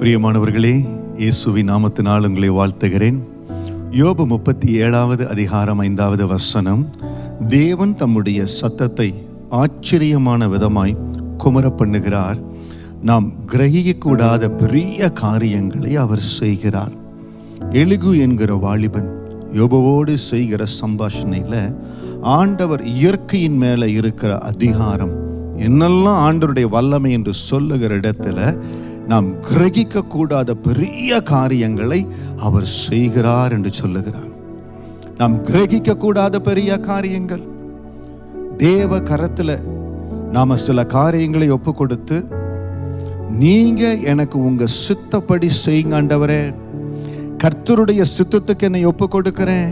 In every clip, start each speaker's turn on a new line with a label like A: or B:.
A: பிரியமானவர்களே, இயேசுவின் நாமத்தினால் உங்களை வாழ்த்துகிறேன். யோபு 37வது அதிகாரம் 5வது வசனம், தேவன் தம்முடைய சத்தத்தை ஆச்சரியமான விதமாய் குமர பண்ணுகிறார், நாம் கிரகிக்கக்கூடாத பெரிய காரியங்களை அவர் செய்கிறார். எலிகு என்கிற வாலிபன் யோபுவோடு செய்கிற சம்பாஷணையில் ஆண்டவர் இயற்கையின் மேலே இருக்கிற அதிகாரம் என்னெல்லாம் ஆண்டவருடைய வல்லமை என்று சொல்லுகிற இடத்துல நாம் கிரகிக்க கூடாத பெரிய காரியங்களை அவர் செய்கிறார் என்று சொல்லுகிறார். நாம் கிரகிக்க கூடாத பெரிய காரியங்கள், தேவ கரத்துல நாம சில காரியங்களை ஒப்பு கொடுத்து, நீங்க எனக்கு உங்க சித்தப்படி செய்யுங்க ஆண்டவரே, கர்த்தருடைய சித்தத்துக்கு என்னை ஒப்பு கொடுக்கிறேன்,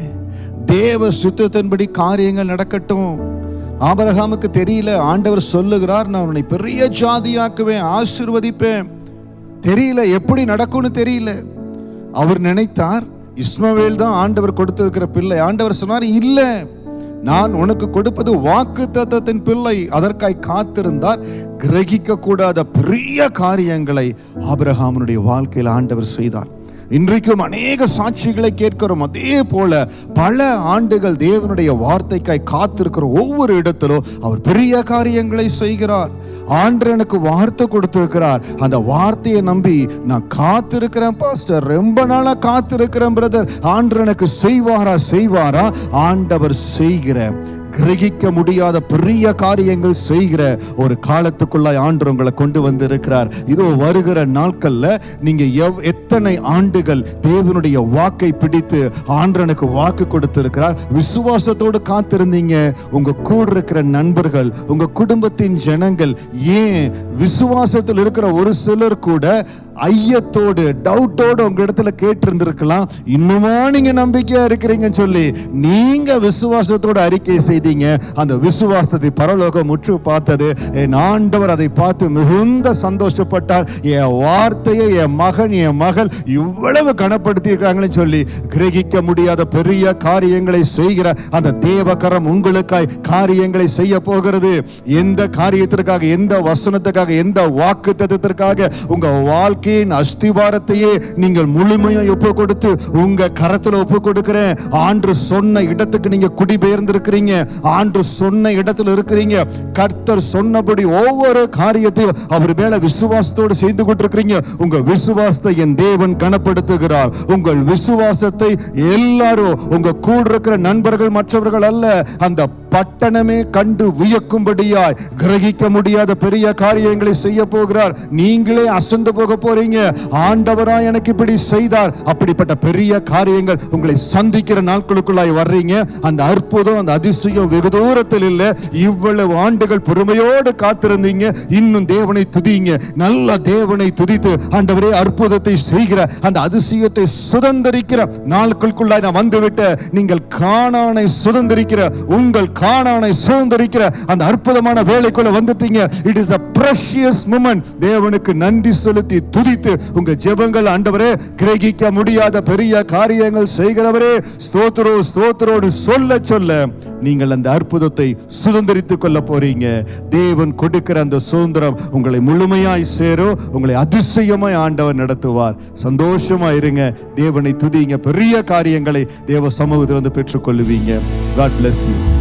A: தேவ சித்தத்தின்படி காரியங்கள் நடக்கட்டும். ஆபிரகாமுக்கு தெரியல, ஆண்டவர் சொல்லுகிறார், நான் உன்னை பெரிய ஜாதியாக்குவேன், ஆசீர்வதிப்பேன். தெரியல, எப்படி நடக்கும்னு தெரியல. அவர் நினைத்தார் இஸ்மவேல் தான் ஆண்டவர் கொடுத்திருக்கிற பிள்ளை. ஆண்டவர் சொன்னார், இல்ல, நான் உனக்கு கொடுப்பது வாக்குத்தத்தத்தின் பிள்ளை. அதற்காய் காத்திருந்தார். கிரகிக்க கூடாத பெரிய காரியங்களை ஆபிரகாமுடைய வாழ்க்கையில் ஆண்டவர் செய்தார். இன்றைக்கும் அநேக சாட்சிகளை கேட்கிறோம். அதே போல பல ஆண்டுகள் தேவனுடைய வார்த்தைக்காய் காத்திருக்கிற ஒவ்வொரு இடத்திலும் அவர் பெரிய காரியங்களை செய்கிறார். ஆண்டவர் எனக்கு வார்த்தை கொடுத்திருக்கிறார், அந்த வார்த்தையை நம்பி நான் காத்திருக்கிறேன் பாஸ்டர், ரொம்ப நாளா காத்திருக்கிறேன் பிரதர், ஆண்டவர் எனக்கு செய்வாரா? ஆண்டவர் செய்கிற கிரகிக்க முடியாத பெரிய காரியங்கள் செய்கிற ஒரு காலத்துக்குள்ளாய் ஆண்டவர் உங்களை கொண்டு வந்து இருக்கிறார். இதோ வருகிற நாட்கள்ல நீங்க எத்தனை ஆண்டுகள் தேவனுடைய வாக்கை பிடித்து ஆண்டவனுக்கு வாக்கு கொடுத்திருக்கிறார், விசுவாசத்தோடு காத்திருந்தீங்க. உங்க கூட இருக்கிற நண்பர்கள், உங்க குடும்பத்தின் ஜனங்கள், ஏன் விசுவாசத்தில் இருக்கிற ஒரு சிலர் கூட ஐயத்தோடு டவுட்டோடு உங்க இடத்துல கேட்டிருந்திருக்கலாம், இன்னுமா நீங்க நம்பிக்கையா இருக்கிறீங்கன்னு சொல்லி நீங்க விசுவாசத்தோடு அறிக்கை செய்தீங்க. அந்த விசுவாசத்தை பரலோகம் முற்று பார்த்தது. என் ஆண்டவர் அதை பார்த்து மிகுந்த சந்தோஷப்பட்டார். என் வார்த்தையை என் மகன் என் மகள் இவ்வளவு கனப்படுத்தி இருக்கிறாங்கன்னு சொல்லி கிரகிக்க முடியாத பெரிய காரியங்களை செய்கிற அந்த தேவகரம் உங்களுக்காய் காரியங்களை செய்ய போகிறது. எந்த காரியத்திற்காக, எந்த வசனத்துக்காக, எந்த வாக்குத்தத்தத்திற்காக உங்க வாழ்க்கை அஸ்திவாரத்தையே நீங்கள் முழுமையாக ஒப்பு கொடுத்து உங்க கரத்துல ஒப்பு கொடுக்கிறேன். ஆண்டு சொன்ன இடத்துக்கு நீங்க குடிபெயர்ந்திருக்கிறீங்க. ஆண்டு சொன்ன இடத்துல இருக்கிறீங்க. கர்த்தர் சொன்னபடி ஒவ்வொரு காரியத்தையும் அவர் மேல விசுவாசத்தோடு செய்து கொண்டிருக்கிறீங்க. உங்க விசுவாசத்தை என் தேவன் கனப்படுத்துகிறார். உங்கள் விசுவாசத்தை எல்லாரும், உங்க கூட இருக்கிற நண்பர்கள் மற்றவர்கள் அல்ல, அந்த பட்டணமே கண்டு வியக்கும்படியாய் கிரகிக்க முடியாத பெரிய காரியங்களை செய்ய போகிறார். நீங்களே அசந்து போக போறீங்க. ஆண்டவரா எனக்கு இப்படி செய்தார். அப்படிப்பட்ட பெரிய காரியங்கள் உங்களை சந்திக்கிற நாட்களுக்குள்ளாய் வர்றீங்க. அந்த அற்புதம், அந்த அதிசயம் வெகு தூரத்தில் இல்லை. இவ்வளவு ஆண்டுகள் பொறுமையோடு காத்திருந்தீங்க. இன்னும் தேவனை துதிங்க. நல்ல தேவனை துதித்து ஆண்டவரே அற்புதத்தை செய்கிற அந்த அதிசயத்தை சுதந்திரிக்கிற நாட்களுக்குள்ளாய் நான் வந்துவிட்ட. நீங்கள் கானானை சுதந்திரிக்கிற, உங்கள் கானானை சுதந்திரிக்கிற அந்த அற்புதமான வேலைக்குள்ள வந்துட்டீங்க. It is a precious moment. தேவனுக்கு நன்றி செலுத்தி துதித்து உங்க ஜெபங்கள், ஆண்டவரே கிரகிக்க முடியாத பெரிய காரியங்கள் செய்கிறவரே ஸ்தோத்திரோடு சொல்ல நீங்கள் அந்த அற்புதத்தை சுதந்திரித்துக் கொள்ள போறீங்க. தேவன் கொடுக்கிற அந்த சுதந்திரம் உங்களை முழுமையாய் சேரும். உங்களை அதிசயமாய் ஆண்டவர் நடத்துவார். சந்தோஷமா இருங்க. தேவனை துதிங்க. பெரிய காரியங்களை தேவ சமூகத்திலிருந்து பெற்றுக் கொள்ளுவீங்க. God bless you.